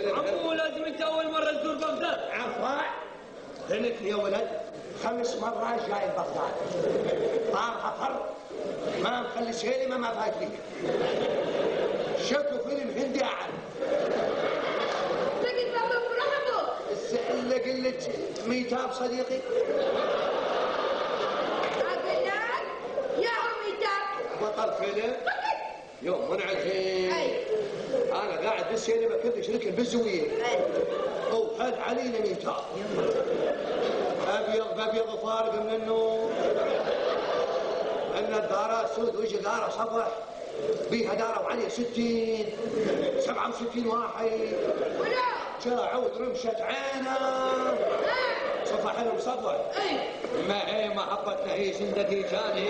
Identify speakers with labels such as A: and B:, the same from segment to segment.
A: عمو لازم انت اول مرة تزور بغداد.
B: عفوا هنك يا ولد 5 مرات جاي بغداد، طارها فرق ما مخلي سينما ما فات لي. شكو فيلم هندي اعلى.
C: لكن بابا مرحبا.
B: اللي قلت ميتاب صديقي.
C: اقول لك يا ميتاب.
B: بطل فيلم. يوم منعكين. انا قاعد بالسينما كنت شركه بالزويه. وحد علينا ميتاب. ابيض فارغ من النور. النظاره سود وجه داره صفح بيها داره وعليه 60 67 واحد. جاعود رمشة عينه صفح لهم صفح. ما هي محبتنا هي زندتي جاني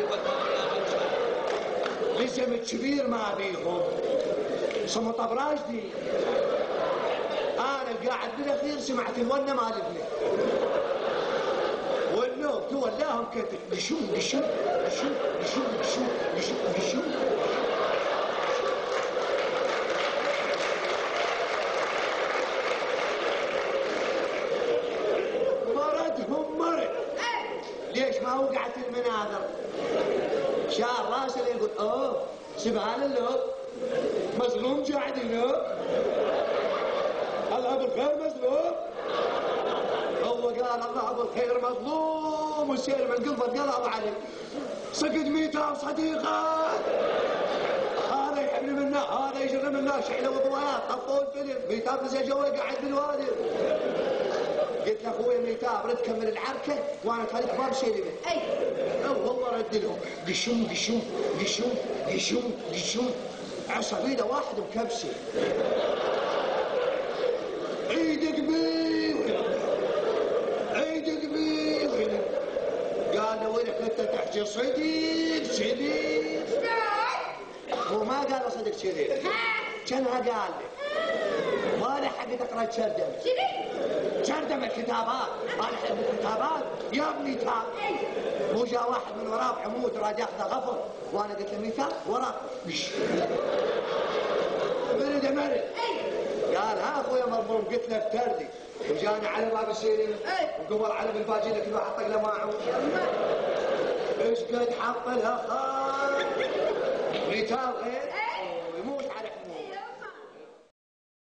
B: لزم كبير ما بيهم صمت براشدي. انا قاعد بالاخير سمعت الونه مالتنا والنوم تولاهم كتف قشوم قشوم قشوم قشوم قشوم قشوم قشوم. مرضهم مرض. ليش ما وقعت المناظر؟ شار راسه يقول اوه سبحان الله مظلوم قاعد هنا. الله بالخير مظلوم. هو قال الله بالخير مظلوم والسير من قلبه قلب عليه. سقد ميتاب صديقه. هذا يحبني منه هذا يجر منه شعله وضوءات طفوا الفيلم. ميتاب نزل جوا قاعد بالوادي. قلت له اخوي ميتاب رد كمل العركه وانا خليك باب سينما. هو رد لهم قشوم قشوم قشوم قشوم قشوم عصبيده واحد وكبسه. عيدك بيه عيدك بيه. قال له وينك انت تحكي صديق صديق. هو ما قال صديق صديق كانها قال لي ما لحق تقرا تشردم. تشردم الكتابات ما لحق الكتابات يا ابني تاب. مو جاء واحد من وراه بعمود راد ياخذه غفر وانا قلت له ميتاب وراك مرد. قال ها اخويا مضمون. قلت له افتردي وجانا على باب السينما وقبل على بالباجي كل واحد طق له معه. ايش قد حط لها خال ميتاب غير